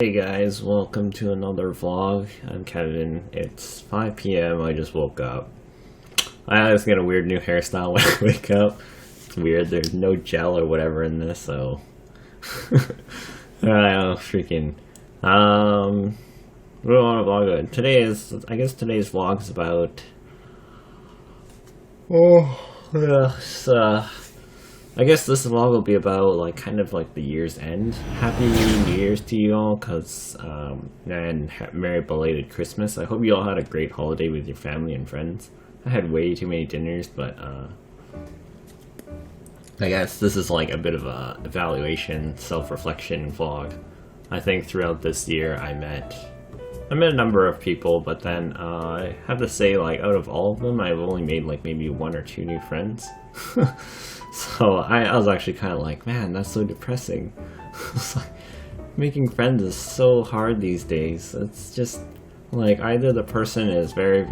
Hey guys, welcome to another vlog. I'm Kevin. It's 5 p.m. I just woke up. I always get a weird new hairstyle when I wake up. It's weird, there's no gel or whatever in this, so... I don't freaking... What do I want to vlog on? Today's vlog is about... I guess this vlog will be about kind of the year's end. Happy New Year's to you all, and Merry belated Christmas. I hope you all had a great holiday with your family and friends. I had way too many dinners, but I guess this is a bit of a evaluation, self-reflection vlog. I think throughout this year I met a number of people, but then I have to say out of all of them I've only made maybe 1 or 2 new friends. So I was actually kind of man, that's so depressing. Making friends is so hard these days. It's just either the person is very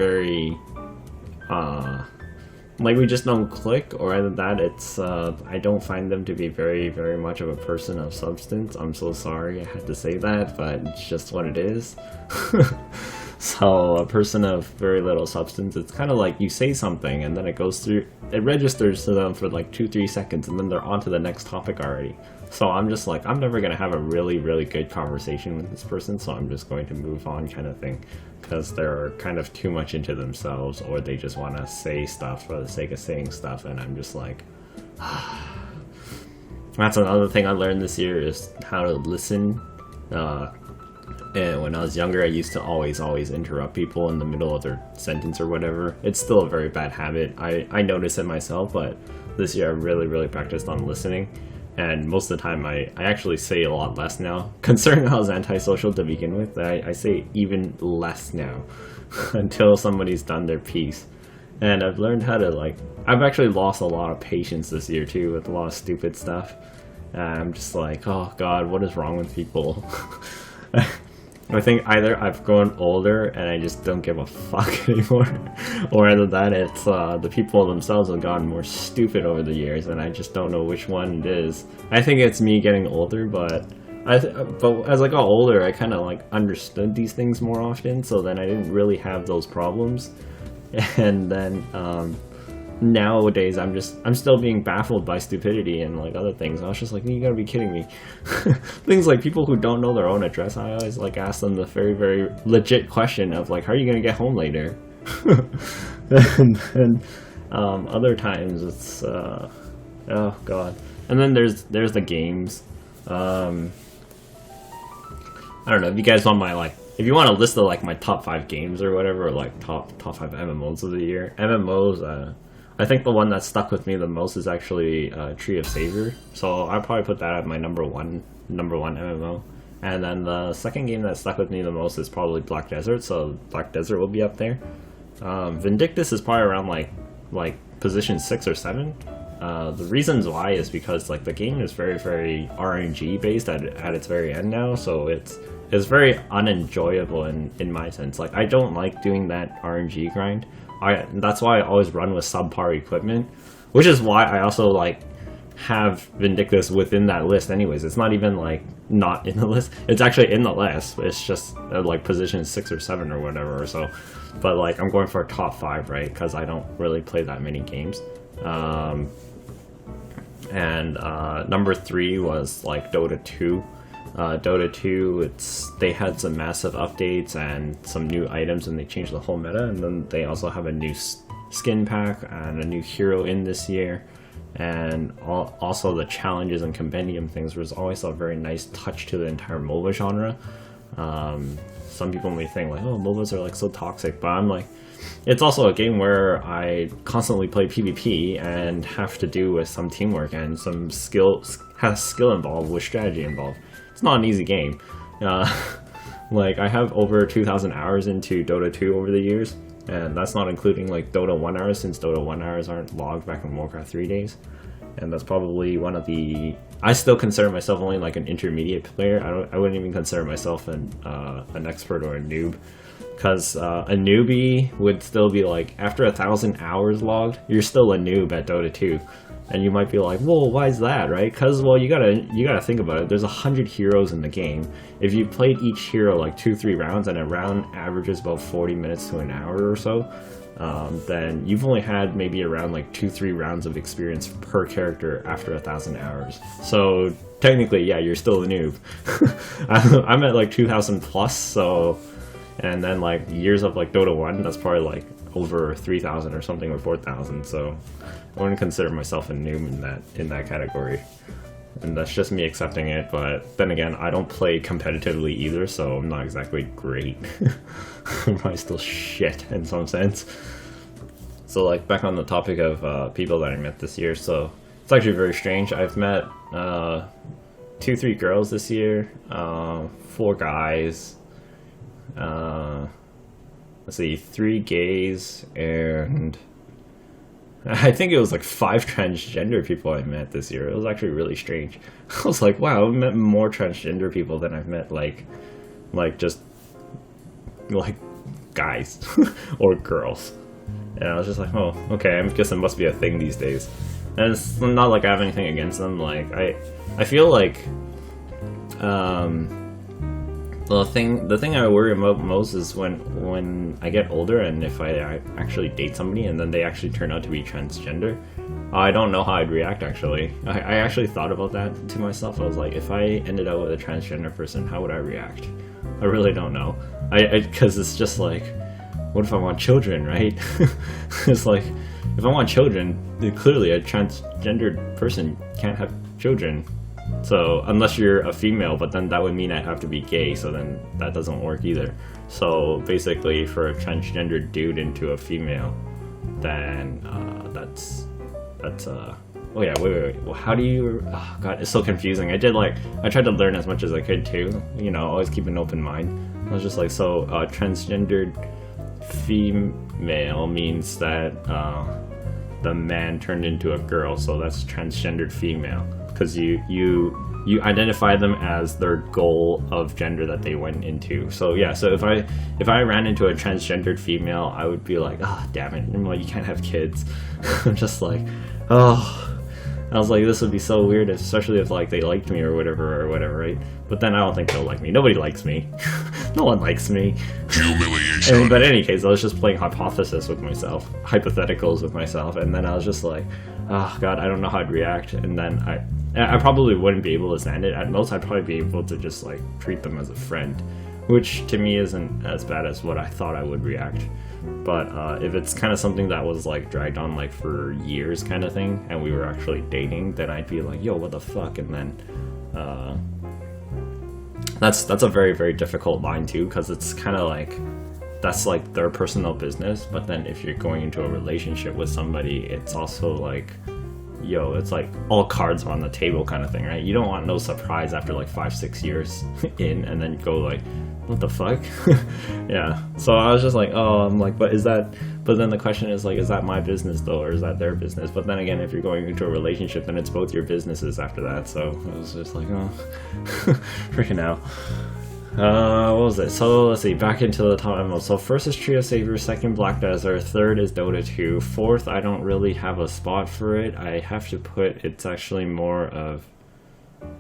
we just don't click, or either that it's I don't find them to be very much of a person of substance. I'm so sorry I had to say that, but it's just what it is. So a person of very little substance, it's kind of you say something and then it goes through, it registers to them for 2-3 seconds and then they're on to the next topic already. So I'm just I'm never going to have a really good conversation with this person, so I'm just going to move on kind of thing. Because they're kind of too much into themselves, or they just want to say stuff for the sake of saying stuff, and I'm just That's another thing I learned this year, is how to listen. And when I was younger, I used to always interrupt people in the middle of their sentence or whatever. It's still a very bad habit. I notice it myself, but this year I really practiced on listening. And most of the time I actually say a lot less now. Considering I was antisocial to begin with, I say even less now. Until somebody's done their piece. And I've learned how to I've actually lost a lot of patience this year too, with a lot of stupid stuff. And I'm just oh god, what is wrong with people? I think either I've grown older and I just don't give a fuck anymore, or either that it's the people themselves have gotten more stupid over the years, and I just don't know which one it is. I think it's me getting older, but as I got older, I kind of understood these things more often, so then I didn't really have those problems. And then nowadays I'm still being baffled by stupidity and other things. I was just you gotta be kidding me. Things people who don't know their own address, I always ask them the very legit question of how are you gonna get home later? And then other times it's oh god. And then there's the games. I don't know if you guys want my if you want a list of my top 5 games or whatever, or top 5 MMOs of the year. MMOs, I think the one that stuck with me the most is actually Tree of Savior. So I'll probably put that at my number one MMO. And then the second game that stuck with me the most is probably Black Desert. So Black Desert will be up there. Vindictus is probably around position 6 or 7. The reasons why is because the game is very RNG based at its very end now. So it's very unenjoyable in my sense. I don't like doing that RNG grind. That's why I always run with subpar equipment, which is why I also have Vindictus within that list anyways. It's not even not in the list, it's actually in the list, it's just position 6 or 7 or whatever or so. But I'm going for a top 5, right, because I don't really play that many games. Number 3 was Dota 2. Dota 2, they had some massive updates and some new items, and they changed the whole meta, and then they also have a new skin pack and a new hero in this year, and also the challenges and compendium things was always a very nice touch to the entire MOBA genre. Some people may think oh, MOBAs are so toxic, but I'm it's also a game where I constantly play PvP and have to do with some teamwork and some has skill involved with strategy involved. It's not an easy game. I have over 2,000 hours into Dota 2 over the years, and that's not including Dota 1 hours, since Dota 1 hours aren't logged back in Warcraft 3 days. and that's probably one of the. I still consider myself only like an intermediate player. I wouldn't even consider myself an expert or a noob, because a newbie would still be like, after 1,000 hours logged, you're still a noob at Dota 2. And you might be like, well, why is that, right? Because, well, you gotta think about it. There's 100 heroes in the game. If you played each hero like 2-3 rounds, and a round averages about 40 minutes to an hour or so, then you've only had maybe around like 2-3 rounds of experience per character after 1,000 hours. So technically, yeah, you're still a noob. I'm at like 2,000 plus, so, and then like years of like Dota 1, that's probably like over 3,000 or something, or 4,000. So I wouldn't consider myself a noob in that category. And that's just me accepting it, but then again, I don't play competitively either, so I'm not exactly great. I'm probably still shit in some sense. So like, back on the topic of people that I met this year, so it's actually very strange. I've met 2-3 girls this year, 4 guys, let's see, 3 gays, and I think it was like 5 transgender people I met this year. It was actually really strange. I was like, wow, I've met more transgender people than I've met like just like guys or girls. And I was just like, oh, okay, I guess it must be a thing these days. And it's not like I have anything against them. Like I feel like the thing I worry about most is when I get older, and if I actually date somebody and then they actually turn out to be transgender, I don't know how I'd react. Actually, I actually thought about that to myself. I was like, if I ended up with a transgender person, how would I react? I really don't know. Because it's just like, what if I want children, right? It's like, if I want children, then clearly a transgendered person can't have children. So unless you're a female, but then that would mean I'd have to be gay, so then that doesn't work either. So basically, for a transgender dude into a female, then that's oh yeah, wait. Well, how do you? Oh god, it's so confusing. I tried to learn as much as I could too. You know, always keep an open mind. I was just like, so transgendered female means that the man turned into a girl, so that's transgendered female. Because you identify them as their goal of gender that they went into. So yeah, so if I ran into a transgendered female, I would be like, ah, oh, damn it, well, you can't have kids. I'm just like, oh. I was like, this would be so weird, especially if like they liked me or whatever, right? But then I don't think they'll like me. Nobody likes me. No one likes me. Humiliation. But in any case, I was just playing hypotheticals with myself, and then I was just like, oh god, I don't know how I'd react. And then I probably wouldn't be able to stand it. At most, I'd probably be able to just like treat them as a friend, which to me isn't as bad as what I thought I would react. But if it's kind of something that was like dragged on like for years kind of thing, and we were actually dating, then I'd be like, yo, what the fuck? And then that's a very, very difficult line too, because it's kind of like, that's like their personal business. But then if you're going into a relationship with somebody, it's also like, yo, it's like all cards are on the table kind of thing, right? You don't want no surprise after like 5-6 years in, and then go like, what the fuck? Yeah. So I was just like, oh, I'm like, but then the question is like, is that my business though, or is that their business? But then again, if you're going into a relationship, then it's both your businesses after that. So I was just like, oh, freaking out. What was it? So let's see, back into the top MMO. So first is Trio Savior, second Black Desert, third is Dota 2, fourth I don't really have a spot for it. I have to put, it's actually more of,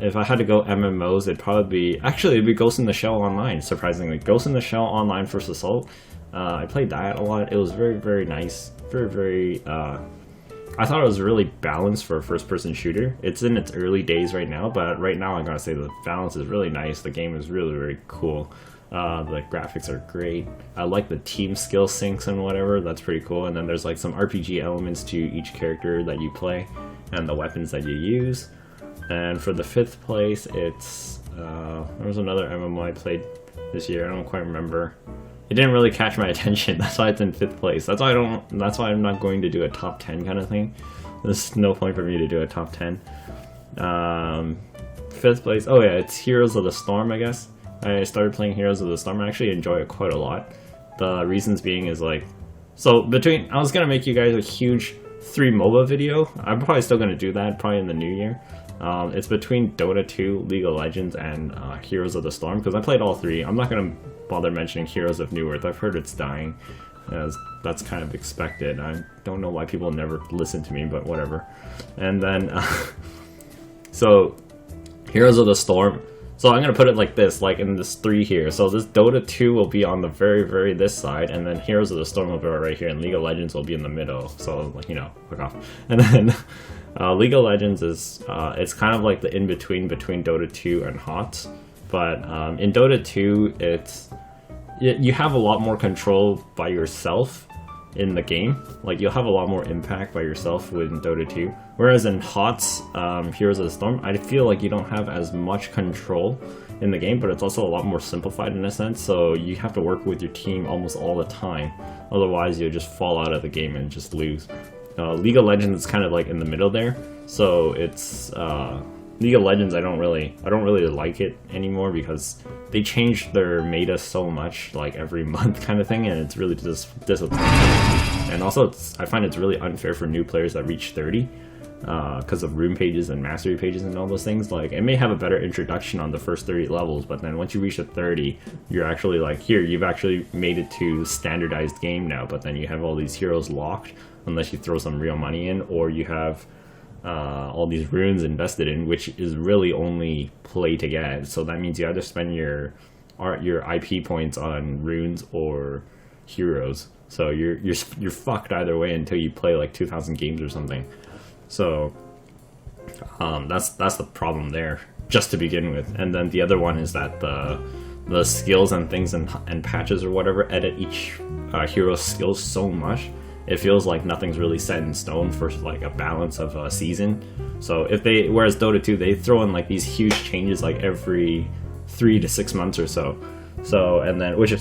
if I had to go MMOs, it'd be Ghost in the Shell Online, surprisingly. Ghost in the Shell Online First Assault. I played that a lot. It was very, very nice. Very, I thought it was really balanced for a first-person shooter. It's in its early days right now, but right now I gotta say the balance is really nice. The game is really, really cool. The graphics are great. I like the team skill syncs and whatever. That's pretty cool. And then there's like some RPG elements to each character that you play and the weapons that you use. And for the 5th place, it's there was another MMO I played this year. I don't quite remember. It didn't really catch my attention. That's why it's in 5th place. That's why I'm not going to do a top 10 kind of thing. There's no point for me to do a top 10. 5th place. Oh yeah, it's Heroes of the Storm, I guess. I started playing Heroes of the Storm. I actually enjoy it quite a lot. The reasons being is like, so I was gonna make you guys a huge 3 MOBA video. I'm probably still gonna do that probably in the new year. It's between Dota 2, League of Legends, and Heroes of the Storm, because I played all 3. I'm not gonna bother mentioning Heroes of New Earth. I've heard it's dying. That's kind of expected. I don't know why people never listen to me, but whatever. And then, so Heroes of the Storm. So I'm gonna put it like this, like in this 3 here. So this Dota 2 will be on the very this side, and then Heroes of the Storm will be right here, and League of Legends will be in the middle. So like, you know, fuck off. And then League of Legends is it's kind of like the in between Dota 2 and HOTS. But in Dota 2, you have a lot more control by yourself in the game. Like, you'll have a lot more impact by yourself with Dota 2. Whereas in HOTS, Heroes of the Storm, I feel like you don't have as much control in the game, but it's also a lot more simplified in a sense, so you have to work with your team almost all the time. Otherwise, you'll just fall out of the game and just lose. League of Legends is kind of like in the middle there, so it's... League of Legends, I don't really like it anymore because they change their meta so much, like every month kind of thing, and it's really just disappointing. And also, I find it's really unfair for new players that reach 30 because of rune pages and mastery pages and all those things. Like, it may have a better introduction on the first 30 levels, but then once you reach the 30, you're actually like, here, you've actually made it to standardized game now, but then you have all these heroes locked unless you throw some real money in, or you have all these runes invested in, which is really only play to get. So that means you either spend your IP points on runes or heroes. So you're fucked either way until you play like 2,000 games or something. So that's the problem there, just to begin with. And then the other one is that the skills and things and patches or whatever edit each hero's skills so much. It feels like nothing's really set in stone for like a balance of a season. So whereas Dota 2, they throw in like these huge changes like every 3 to 6 months or so. So, and then which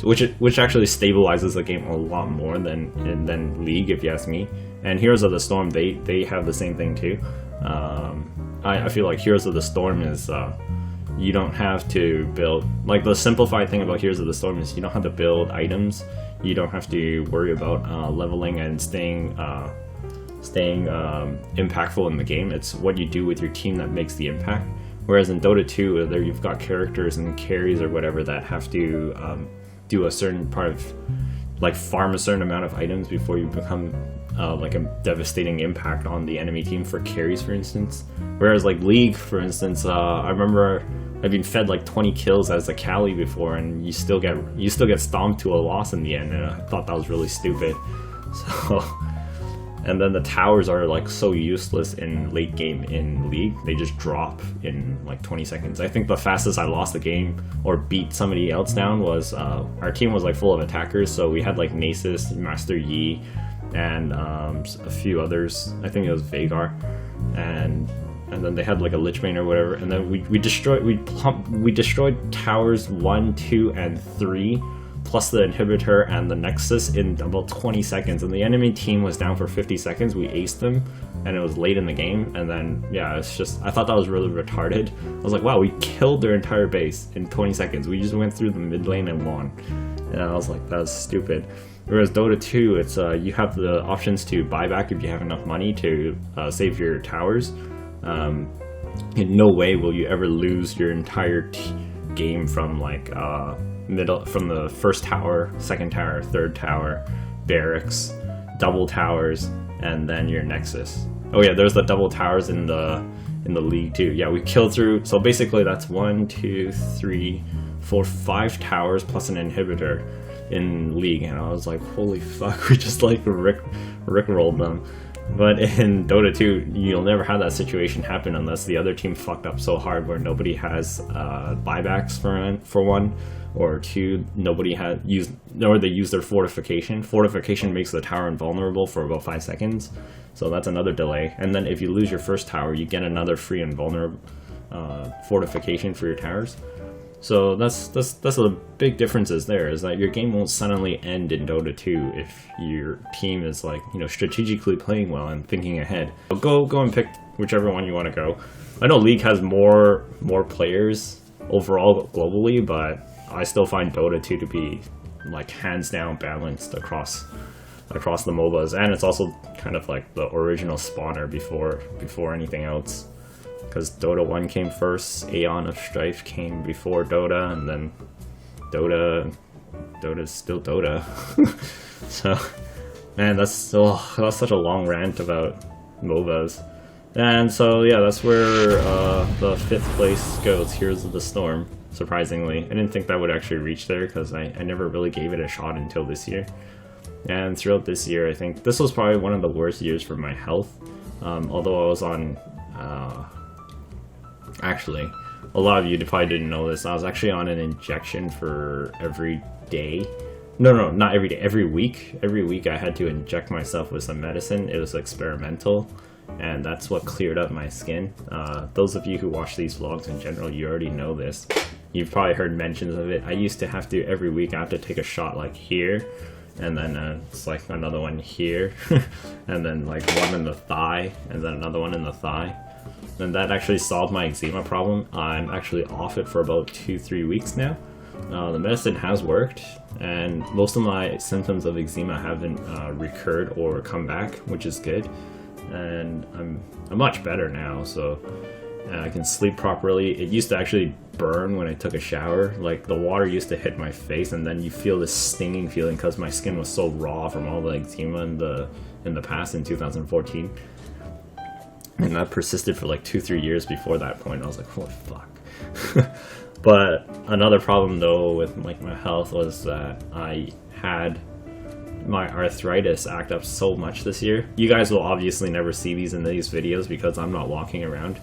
actually stabilizes the game a lot more than League, if you ask me. And Heroes of the Storm, they have the same thing too. I feel like Heroes of the Storm is you don't have to build, like, the simplified thing about Heroes of the Storm is you don't have to build items. You don't have to worry about leveling and staying impactful in the game. It's what you do with your team that makes the impact. Whereas in Dota 2, there you've got characters and carries or whatever that have to do a certain part of, like, farm a certain amount of items before you become like a devastating impact on the enemy team for carries, for instance. Whereas like League, for instance, I remember I've been fed like 20 kills as a Cali before, and you still get stomped to a loss in the end, and I thought that was really stupid. So, and then the towers are like so useless in late game in League. They just drop in like 20 seconds. I think the fastest I lost the game or beat somebody else down was our team was like full of attackers, so we had like Nasus, Master Yi, and a few others. I think it was Vagar, and then they had like a Lich Bane or whatever, and then we destroyed towers 1, 2, and 3 plus the inhibitor and the nexus in about 20 seconds, and the enemy team was down for 50 seconds. We aced them, and it was late in the game, and then yeah, it's just, I thought that was really retarded. I was like, wow, we killed their entire base in 20 seconds. We just went through the mid lane and won, and I was like, that's stupid. Whereas Dota 2, it's you have the options to buy back if you have enough money to save your towers. In no way will you ever lose your entire game from like from the first tower, second tower, third tower, barracks, double towers, and then your nexus. Oh yeah, there's the double towers in the League too. Yeah, we killed through. So basically, that's 1, 2, 3, 4, 5 towers plus an inhibitor in League, and I was like, holy fuck, we just like rickrolled them. But in Dota 2, you'll never have that situation happen unless the other team fucked up so hard where nobody has buybacks for one, or two, nobody had used, or they use their fortification. Fortification makes the tower invulnerable for about 5 seconds, so that's another delay. And then if you lose your first tower, you get another free invulnerable fortification for your towers. So that's the big differences there, is that your game won't suddenly end in Dota 2 if your team is like, you know, strategically playing well and thinking ahead. Go and pick whichever one you want to go. I know League has more players overall globally, but I still find Dota 2 to be like hands down balanced across across the MOBAs, and it's also kind of like the original spawner before anything else. Because Dota 1 came first, Aeon of Strife came before Dota, and then Dota's still Dota. So, man, that's such a long rant about MOBAs. And so, yeah, that's where the 5th place goes, Heroes of the Storm, surprisingly. I didn't think that would actually reach there, because I never really gave it a shot until this year. And throughout this year, I think this was probably one of the worst years for my health. Although I was on... Actually, a lot of you probably didn't know this. I was actually on an injection for every day. No, not every day. Every week. Every week I had to inject myself with some medicine. It was experimental, and that's what cleared up my skin. Those of you who watch these vlogs in general, you already know this. You've probably heard mentions of it. I used to have to, every week, I have to take a shot like here, and then it's like another one here, and then like one in the thigh, and then another one in the thigh. And that actually solved my eczema problem. I'm actually off it for about 2-3 weeks now. The medicine has worked, and most of my symptoms of eczema haven't recurred or come back, which is good. And I'm much better now, so I can sleep properly. It used to actually burn when I took a shower. Like, the water used to hit my face, and then you feel this stinging feeling because my skin was so raw from all the eczema in the past in 2014. And that persisted for like 2-3 years before that point. I was like, holy fuck. But another problem though with like my health was that I had my arthritis act up so much this year. You guys will obviously never see these in these videos because I'm not walking around.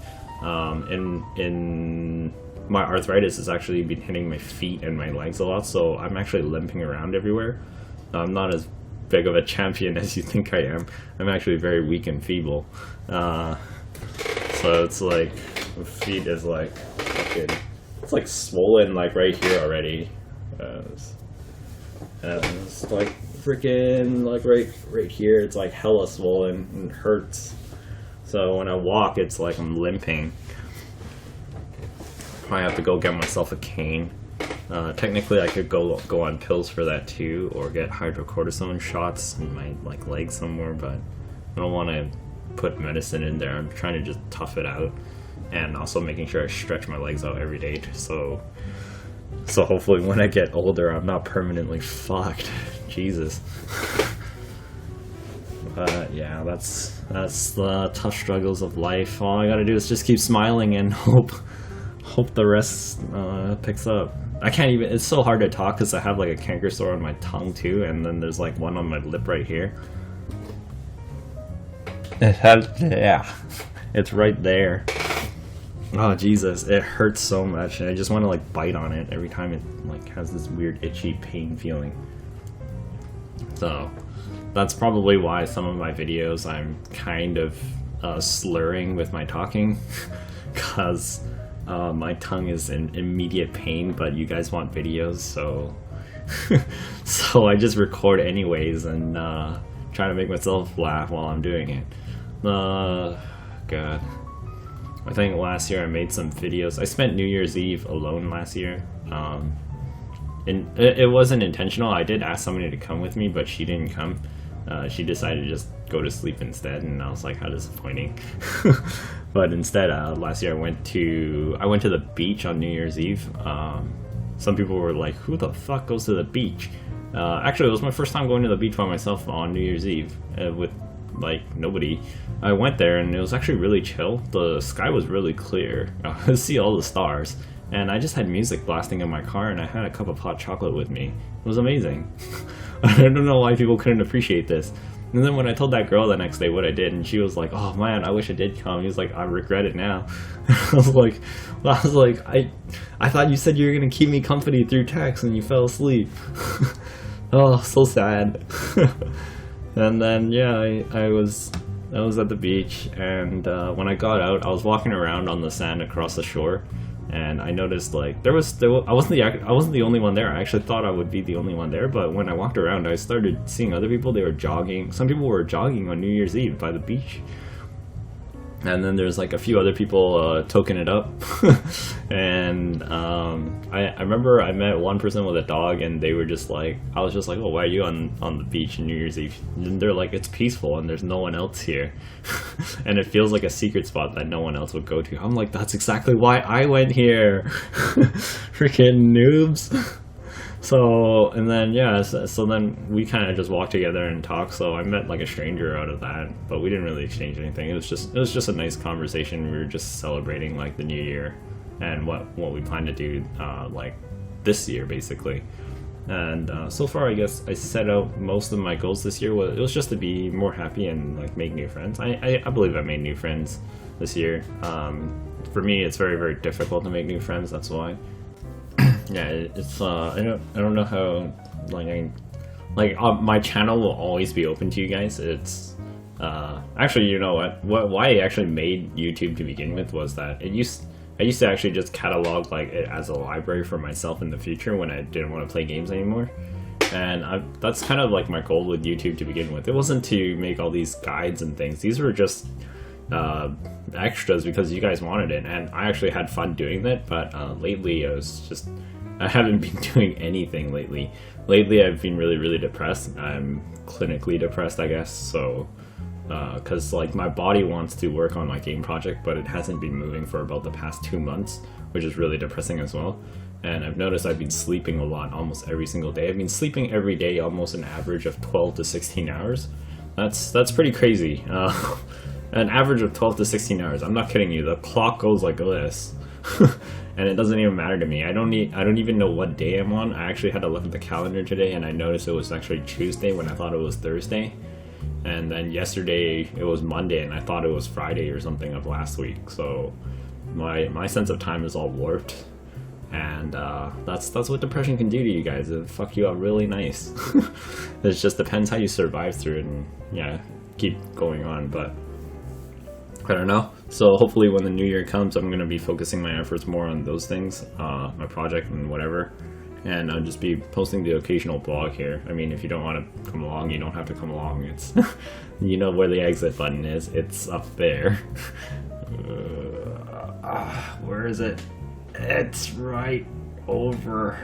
In my arthritis has actually been hitting my feet and my legs a lot, so I'm actually limping around everywhere. I'm not as big of a champion as you think I am. I'm actually very weak and feeble. So it's like, my feet is like fucking, it's like swollen like right here already. It's like freaking like right here, it's like hella swollen and hurts. So when I walk, it's like I'm limping. I have to go get myself a cane. Technically, I could go on pills for that too, or get hydrocortisone shots in my like leg somewhere, but I don't want to put medicine in there. I'm trying to just tough it out, and also making sure I stretch my legs out every day, so hopefully when I get older, I'm not permanently fucked. Jesus. But yeah, that's the tough struggles of life. All I gotta do is just keep smiling and hope the rest picks up. I can't even, it's so hard to talk because I have like a canker sore on my tongue too, and then there's like one on my lip right here. Yeah, it's right there. Oh Jesus, it hurts so much, and I just want to like bite on it every time it like has this weird itchy pain feeling. So that's probably why some of my videos I'm kind of slurring with my talking, because my tongue is in immediate pain, but you guys want videos, so so I just record anyways and try to make myself laugh while I'm doing it. God. I think last year I made some videos. I spent New Year's Eve alone last year. And it wasn't intentional. I did ask somebody to come with me, but she didn't come. She decided to just go to sleep instead, and I was like, how disappointing. But instead, last year I went to the beach on New Year's Eve. Some people were like, who the fuck goes to the beach? Actually, it was my first time going to the beach by myself on New Year's Eve with like nobody. I went there and it was actually really chill. The sky was really clear. I could see all the stars, and I just had music blasting in my car, and I had a cup of hot chocolate with me. It was amazing. I don't know why people couldn't appreciate this. And then when I told that girl the next day what I did, and she was like, oh man, I wish I did come. He was like, I regret it now. I was like, I thought you said you were gonna keep me company through text and you fell asleep. Oh, so sad. And then yeah, I was at the beach, and when I got out, I was walking around on the sand across the shore, and I noticed like I wasn't the only one there. I actually thought I would be the only one there, but when I walked around, I started seeing other people. They were jogging. Some people were jogging on New Year's Eve by the beach, And then there's like a few other people token it up. And I remember I met one person with a dog, and they were just like, I was just like, oh, why are you on the beach in New Year's Eve? And they're like, it's peaceful and there's no one else here. And it feels like a secret spot that no one else would go to. I'm like, that's exactly why I went here. Freaking noobs. So, and then, yeah, so then we kind of just walked together and talked, so I met like a stranger out of that, but we didn't really exchange anything. It was just a nice conversation. We were just celebrating like the new year and what we plan to do like this year, basically. And so far, I guess I set out most of my goals this year. It was just to be more happy and like make new friends. I believe I made new friends this year. For me, it's very, very difficult to make new friends, that's why. Yeah, it's I don't know how my channel will always be open to you guys. It's actually, you know why I actually made YouTube to begin with was that I used to actually just catalog like it as a library for myself in the future when I didn't want to play games anymore. And that's kind of like my goal with YouTube to begin with. It wasn't to make all these guides and things. These were just extras because you guys wanted it, and I actually had fun doing that. But lately I haven't been doing anything lately. Lately I've been really, really depressed. I'm clinically depressed, I guess. So because like my body wants to work on my game project, but it hasn't been moving for about the past 2 months, which is really depressing as well. And I've noticed I've been sleeping a lot almost every single day. I've been sleeping every day almost an average of 12 to 16 hours. That's pretty crazy. An average of 12 to 16 hours. I'm not kidding you. The clock goes like this. And it doesn't even matter to me. I don't even know what day I'm on. I actually had to look at the calendar today, and I noticed it was actually Tuesday when I thought it was Thursday. And then yesterday it was Monday, and I thought it was Friday or something of last week. So my sense of time is all warped. And that's what depression can do to you guys. It fuck you up really nice. It just depends how you survive through it, and yeah, keep going on. But I don't know. So hopefully when the new year comes, I'm going to be focusing my efforts more on those things, my project and whatever. And I'll just be posting the occasional blog here. I mean, if you don't want to come along, you don't have to come along. It's, you know where the exit button is. It's up there. Where is it? It's right over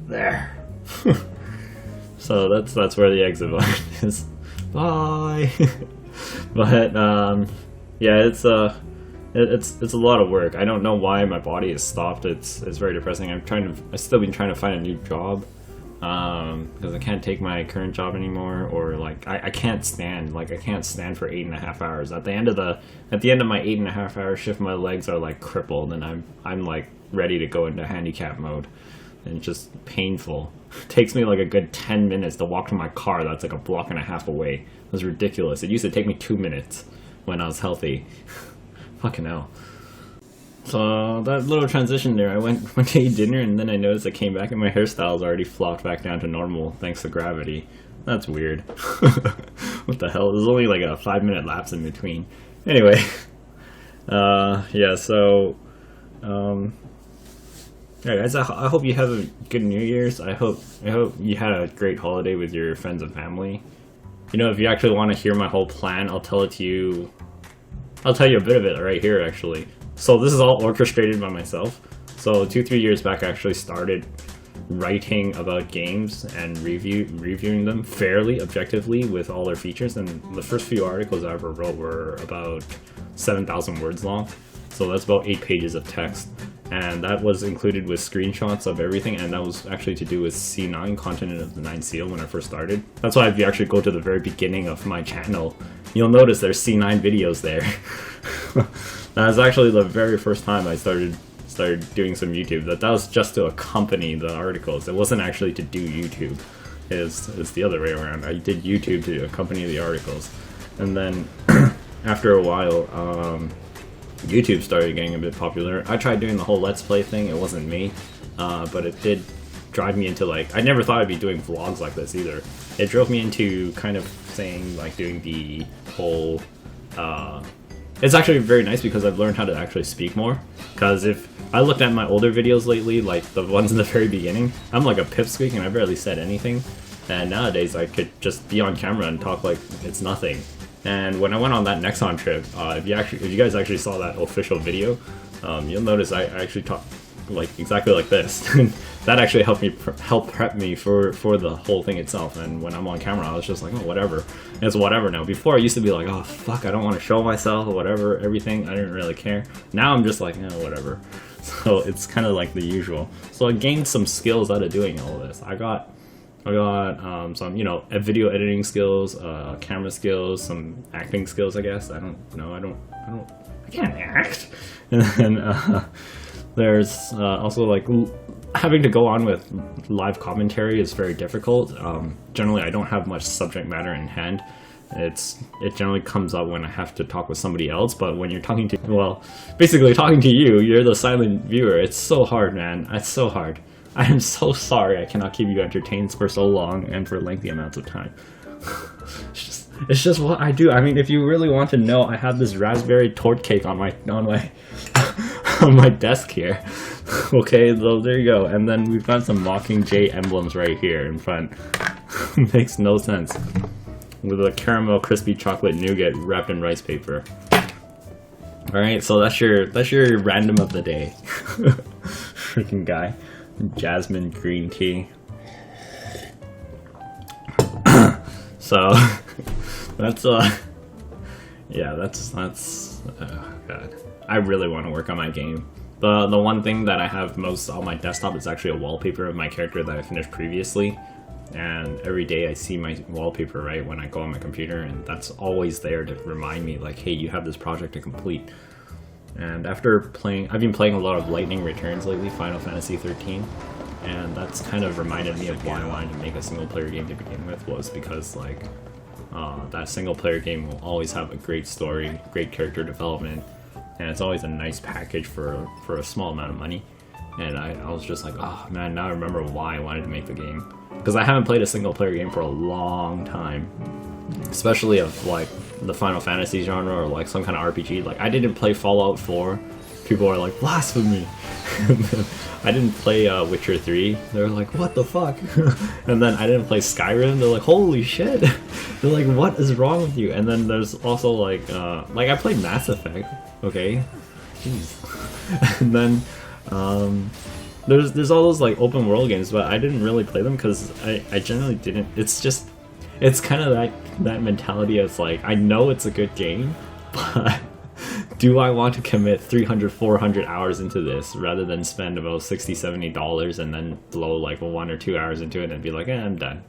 there. So that's where the exit button is. Bye. But yeah, it's a lot of work. I don't know why my body has stopped. It's very depressing. I've still been trying to find a new job because I can't take my current job anymore, or like I can't stand for 8.5 hours. At the end of my 8.5 hour shift, my legs are like crippled, and I'm like ready to go into handicap mode, and it's just painful. It takes me like a good 10 minutes to walk to my car that's like a block and a half away. It was ridiculous. It used to take me 2 minutes when I was healthy. Fucking hell. So that little transition there, I went to eat dinner, and then I noticed I came back and my hairstyle's already flopped back down to normal thanks to gravity. That's weird. What the hell? There's only like a 5-minute lapse in between. Anyway, yeah. So, yeah, guys. I hope you have a good New Year's. I hope you had a great holiday with your friends and family. You know, if you actually want to hear my whole plan, I'll tell it to you. I'll tell you a bit of it right here, actually. So this is all orchestrated by myself. So 2-3 years back, I actually started writing about games and reviewing them fairly objectively with all their features. And the first few articles I ever wrote were about 7,000 words long. So that's about 8 pages of text. And that was included with screenshots of everything, and that was actually to do with C9, Continent of the Nine Seal, when I first started. That's why if you actually go to the very beginning of my channel, you'll notice there's C9 videos there. That was actually the very first time I started doing some YouTube. That was just to accompany the articles. It wasn't actually to do YouTube. It's the other way around. I did YouTube to accompany the articles. And then after a while, YouTube started getting a bit popular. I tried doing the whole Let's Play thing. It wasn't me, but it did drive me into like, I never thought I'd be doing vlogs like this either. It drove me into kind of saying like doing the whole, it's actually very nice because I've learned how to actually speak more. Because if I looked at my older videos lately, like the ones in the very beginning, I'm like a pipsqueak and I barely said anything. And nowadays I could just be on camera and talk like it's nothing. And when I went on that Nexon trip, if you guys actually saw that official video, you'll notice I actually talk like exactly like this. That actually help prep me for the whole thing itself. And when I'm on camera, I was just like, oh, whatever. It's whatever now. Before I used to be like, oh fuck, I don't want to show myself or whatever, everything. I didn't really care. Now I'm just like, whatever. So it's kind of like the usual. So I gained some skills out of doing all of this. I got some, video editing skills, camera skills, some acting skills, I guess. I can't act. And then there's also like having to go on with live commentary is very difficult. Generally, I don't have much subject matter in hand. It generally comes up when I have to talk with somebody else, but when you're talking to, well, basically talking to you, you're the silent viewer. It's so hard, man. It's so hard. I am so sorry I cannot keep you entertained for so long and for lengthy amounts of time. It's just what I do. I mean, if you really want to know, I have this raspberry torte cake on my on my desk here. Okay, so there you go. And then we've got some Mockingjay emblems right here in front. Makes no sense. With a caramel crispy chocolate nougat wrapped in rice paper. Alright, so that's your random of the day. Freaking guy. Jasmine green tea. So that's God. I really want to work on my game. The one thing that I have most on my desktop is actually a wallpaper of my character that I finished previously. And every day I see my wallpaper, right, when I go on my computer, and that's always there to remind me, like, hey, you have this project to complete. And after I've been playing a lot of Lightning Returns lately, Final Fantasy 13, and that's kind of reminded me of why I wanted to make a single-player game to begin with, was because, like, that single-player game will always have a great story, great character development, and it's always a nice package for a small amount of money. And I was just like, oh man, now I remember why I wanted to make the game. Because I haven't played a single player game for a long time. Especially of like the Final Fantasy genre or like some kind of RPG. Like I didn't play Fallout 4. People are like, blasphemy! I didn't play Witcher 3. They're like, what the fuck? And then I didn't play Skyrim. They're like, holy shit! They're like, what is wrong with you? And then there's also like I played Mass Effect. Okay? Jeez. And then there's all those like open world games, but I didn't really play them because I generally didn't. It's kind of that mentality of like, I know it's a good game, but do I want to commit 300, 400 hours into this rather than spend about $60, $70 and then blow like 1 or 2 hours into it and be like, I'm done.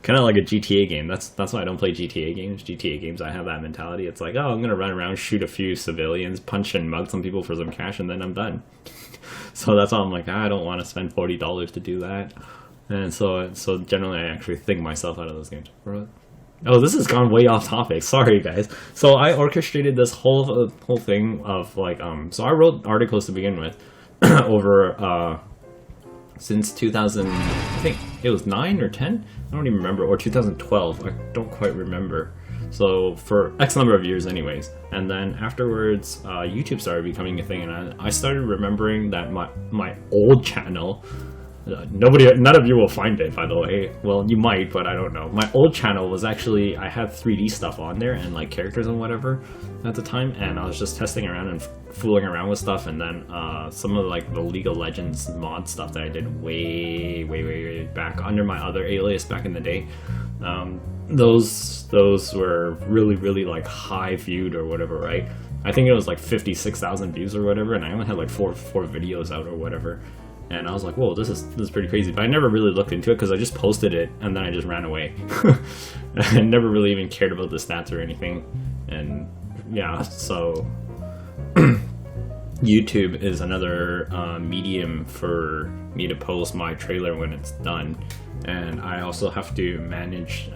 Kind of like a GTA game. That's why I don't play GTA games. GTA games, I have that mentality. It's like, oh, I'm gonna run around, shoot a few civilians, punch and mug some people for some cash, and then I'm done. So that's why I'm like, I don't want to spend $40 to do that. And so generally I actually think myself out of those games. Oh, this has gone way off topic. Sorry, guys. So I orchestrated this whole thing of like, so I wrote articles to begin with over since 2000. I think it was 9 or 10. I don't even remember, or 2012. I don't quite remember. So for X number of years, anyways. And then afterwards, YouTube started becoming a thing, and I started remembering that my old channel. None of you will find it, by the way. Well, you might, but I don't know. My old channel was actually, I had 3D stuff on there and like characters and whatever at the time, and I was just testing around and fooling around with stuff. And then some of like the League of Legends mod stuff that I did way back under my other alias back in the day. Those were really like high viewed or whatever, right? I think it was like 56,000 views or whatever, and I only had like four videos out or whatever. And I was like, whoa, this is pretty crazy. But I never really looked into it because I just posted it and then I just ran away. I never really even cared about the stats or anything. And yeah, so YouTube is another medium for me to post my trailer when it's done. And I also have to manage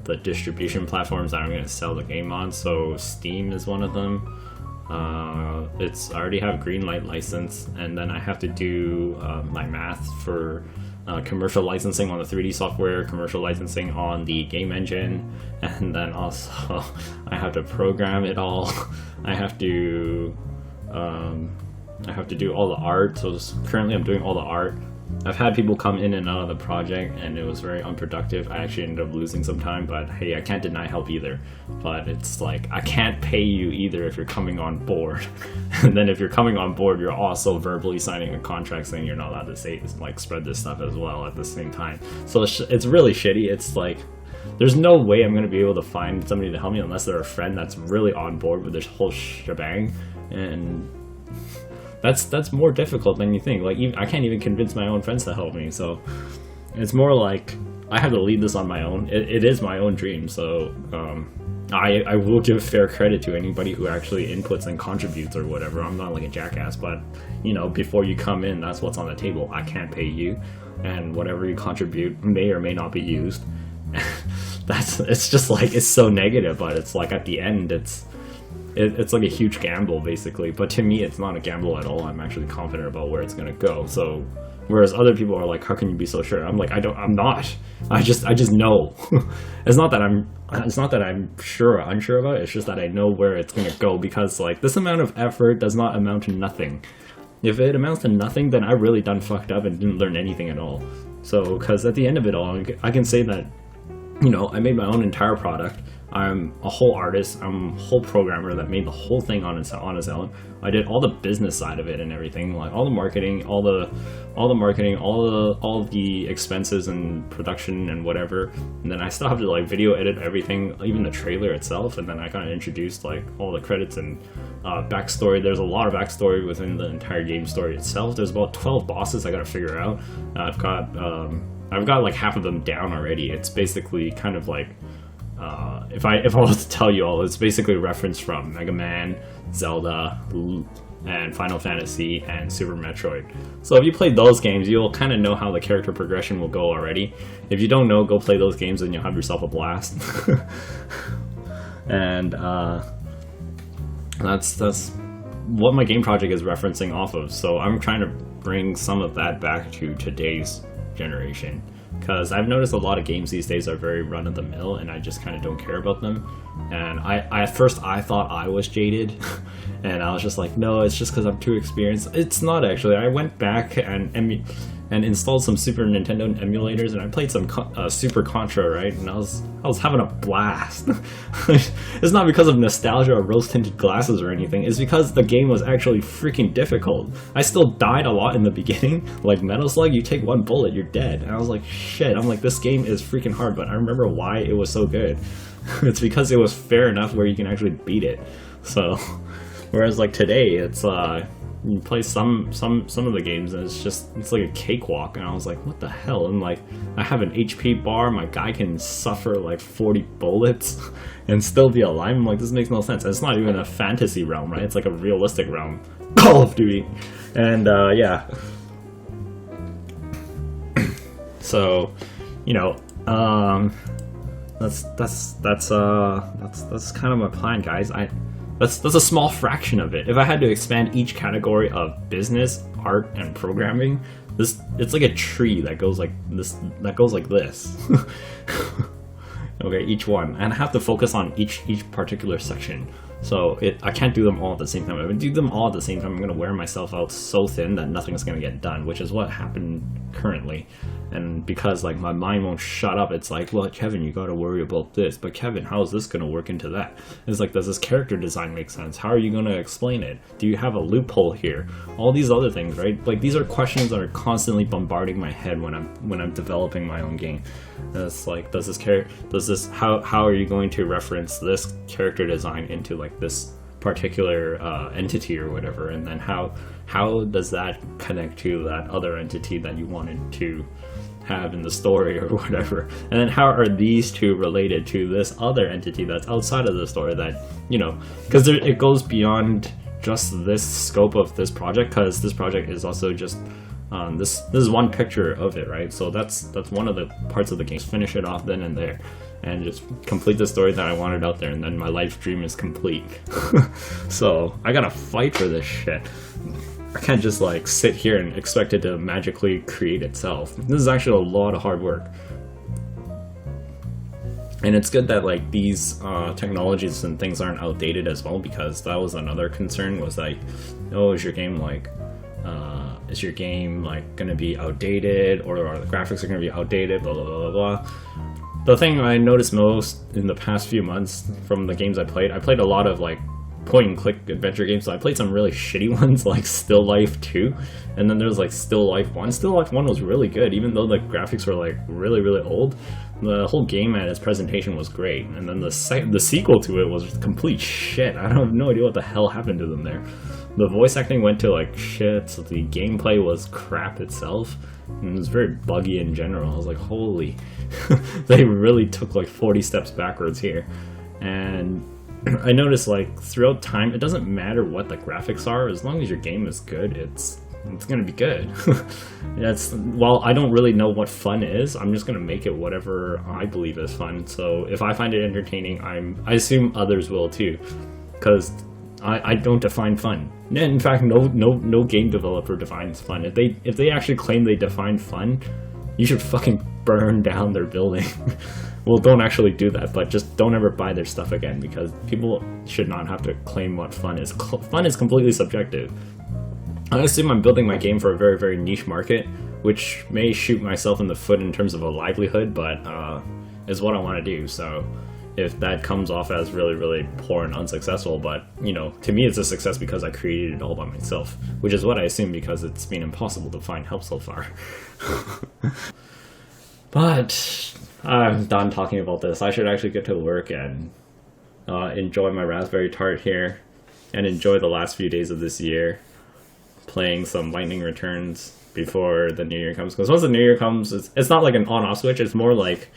the distribution platforms that I'm going to sell the game on. So Steam is one of them. I already have green light license, and then I have to do my math for commercial licensing on the 3D software, commercial licensing on the game engine, and then also I have to program it all. I have to do all the art. So currently I'm doing all the art I've had people come in and out of the project, and it was very unproductive. I actually ended up losing some time, but hey, I can't deny help either. But it's like, I can't pay you either if you're coming on board. And then if you're coming on board, you're also verbally signing a contract saying you're not allowed to say, like, spread this stuff as well at the same time. So it's really shitty. It's like, there's no way I'm going to be able to find somebody to help me unless they're a friend that's really on board with this whole shebang. And that's more difficult than you think. Like, I can't even convince my own friends to help me. So it's more like I have to lead this on my own. It is my own dream. So I will give fair credit to anybody who actually inputs and contributes or whatever. I'm not like a jackass, but you know, before you come in, that's what's on the table. I can't pay you, and whatever you contribute may or may not be used. It's just like, it's so negative, but it's like at the end, it's like a huge gamble basically. But to me, it's not a gamble at all. I'm actually confident about where it's gonna go. So whereas other people are like, how can you be so sure? I'm like, I'm not. I just know. It's not that I'm sure or unsure about it. It's just that I know where it's gonna go, because like, this amount of effort does not amount to nothing. If it amounts to nothing, then I really done fucked up and didn't learn anything at all. So, because at the end of it all, I can say that, you know, I made my own entire product. I'm a whole artist. I'm a whole programmer that made the whole thing on its own. I did all the business side of it and everything, like all the marketing, all the expenses and production and whatever. And then I still have to like video edit everything, even the trailer itself. And then I kind of introduced like all the credits and backstory. There's a lot of backstory within the entire game story itself. There's about 12 bosses I got to figure out. I've got like half of them down already. It's basically kind of like, if I was to tell you all, it's basically a reference from Mega Man, Zelda, and Final Fantasy, and Super Metroid. So if you played those games, you'll kind of know how the character progression will go already. If you don't know, go play those games and you'll have yourself a blast. And that's what my game project is referencing off of. So I'm trying to bring some of that back to today's generation, because I've noticed a lot of games these days are very run-of-the-mill, and I just kind of don't care about them. And at first I thought I was jaded, and I was just like, no, it's just because I'm too experienced. It's not actually. I went back and installed some Super Nintendo emulators, and I played some Super Contra, right? And I was having a blast. It's not because of nostalgia or rose-tinted glasses or anything. It's because the game was actually freaking difficult. I still died a lot in the beginning. Like Metal Slug, you take one bullet, you're dead. And I was like, shit. I'm like, this game is freaking hard, but I remember why it was so good. It's because it was fair enough where you can actually beat it. So, whereas like today, it's you play some of the games and it's like a cakewalk, and I was like, what the hell? And like, I have an HP bar, my guy can suffer like 40 bullets and still be alive. I'm like, this makes no sense. And it's not even a fantasy realm, right? It's like a realistic realm. Call of Duty. And yeah. So, you know, that's kind of my plan, guys. That's a small fraction of it. If I had to expand each category of business, art, and programming, it's like a tree that goes like this. Okay, each one, and I have to focus on each particular section. So I can't do them all at the same time. If I do them all at the same time, I'm gonna wear myself out so thin that nothing's gonna get done, which is what happened currently. And because like my mind won't shut up, it's like, well, Kevin, you gotta worry about this. But Kevin, how is this gonna work into that? It's like, does this character design make sense? How are you gonna explain it? Do you have a loophole here? All these other things, right? Like, these are questions that are constantly bombarding my head when I'm developing my own game. And it's like, how are you going to reference this character design into like this particular entity or whatever? And then how does that connect to that other entity that you wanted to have in the story or whatever? And then how are these two related to this other entity that's outside of the story, that, you know, because it goes beyond just this scope of this project, because this project is also just this is one picture of it, right? So that's one of the parts of the game. Finish it off then and there, and just complete the story that I wanted out there, and then my life dream is complete. So I gotta fight for this shit. I can't just like sit here and expect it to magically create itself. This is actually a lot of hard work. And it's good that like these technologies and things aren't outdated as well, because that was another concern, was like, oh, is your game like Is your game like gonna be outdated, or are the graphics are gonna be outdated? Blah blah blah blah blah. The thing I noticed most in the past few months from the games I played a lot of like point and click adventure games. So I played some really shitty ones like Still Life 2, and then there's like Still Life 1. Still Life 1 was really good, even though the graphics were like really really old. The whole game and its presentation was great, and then the sequel to it was complete shit. I have no idea what the hell happened to them there. The voice acting went to like shit, so the gameplay was crap itself, and it was very buggy in general. I was like, holy, they really took like 40 steps backwards here. And I noticed like throughout time, it doesn't matter what the graphics are, as long as your game is good, it's gonna be good. While I don't really know what fun is, I'm just gonna make it whatever I believe is fun. So if I find it entertaining, I assume others will too, because I don't define fun. In fact, no game developer defines fun. If they actually claim they define fun, you should fucking burn down their building. Well, don't actually do that, but just don't ever buy their stuff again, because people should not have to claim what fun is. Fun is completely subjective. I assume I'm building my game for a very, very niche market, which may shoot myself in the foot in terms of a livelihood, but is what I want to do. So if that comes off as really, really poor and unsuccessful, but, you know, to me it's a success because I created it all by myself, which is what I assume because it's been impossible to find help so far. But I'm done talking about this. I should actually get to work and enjoy my raspberry tart here, and enjoy the last few days of this year playing some Lightning Returns before the new year comes. Because once the new year comes, it's not like an on-off switch. It's more like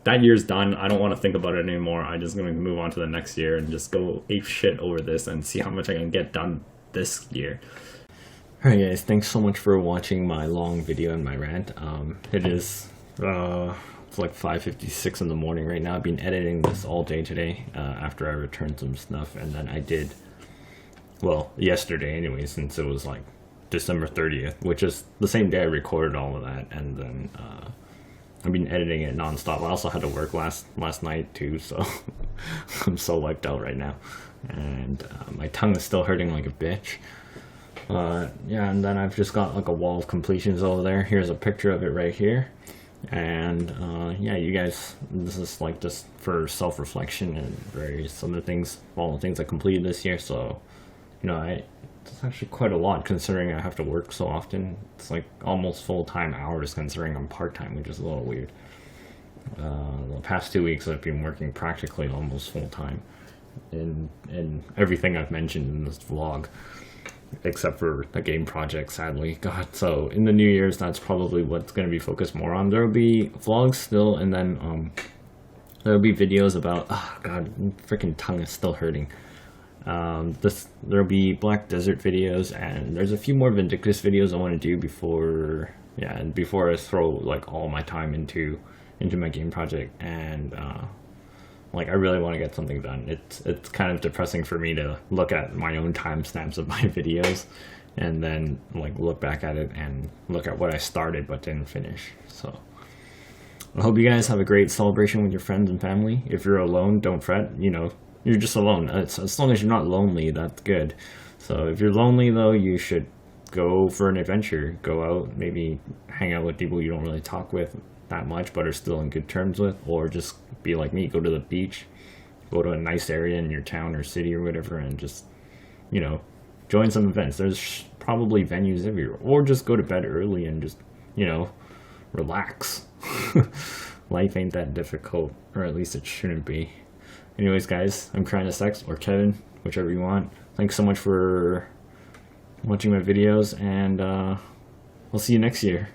that year's done. I don't want to think about it anymore. I'm just going to move on to the next year and just go ape shit over this and see how much I can get done this year. Alright guys, thanks so much for watching my long video and my rant. It is it's like 5:56 in the morning right now. I've been editing this all day today after I returned some stuff, and then I did, well, yesterday anyway, since it was like December 30th, which is the same day I recorded all of that, and then I've been editing it non-stop. I also had to work last night too, so I'm so wiped out right now, and my tongue is still hurting like a bitch. Yeah, and then I've just got like a wall of completions over there. Here's a picture of it right here. And yeah, you guys, this is like just for self-reflection and various other things, all the things I completed this year. So, you know, it's actually quite a lot considering I have to work so often. It's like almost full-time hours considering I'm part-time, which is a little weird. The past 2 weeks I've been working practically almost full-time in everything I've mentioned in this vlog, except for the game project, sadly. God, so in the New Year's, that's probably what's going to be focused more on. There will be vlogs still, and then there will be videos about, oh god, freaking tongue is still hurting. There'll be Black Desert videos, and there's a few more Vindictus videos I want to do before I throw like all my time into my game project. And like, I really want to get something done. It's kind of depressing for me to look at my own timestamps of my videos and then like look back at it and look at what I started but didn't finish. So I hope you guys have a great celebration with your friends and family. If you're alone, don't fret. You know, you're just alone. As long as you're not lonely, that's good. So if you're lonely though, you should go for an adventure. Go out, maybe hang out with people you don't really talk with that much but are still in good terms with, or just be like me, go to the beach, go to a nice area in your town or city or whatever, and just, you know, join some events. There's probably venues everywhere, or just go to bed early and just, you know, relax. Life ain't that difficult, or at least it shouldn't be. Anyways guys, I'm KyrX, or Kevin, whichever you want. Thanks so much for watching my videos, and I'll see you next year.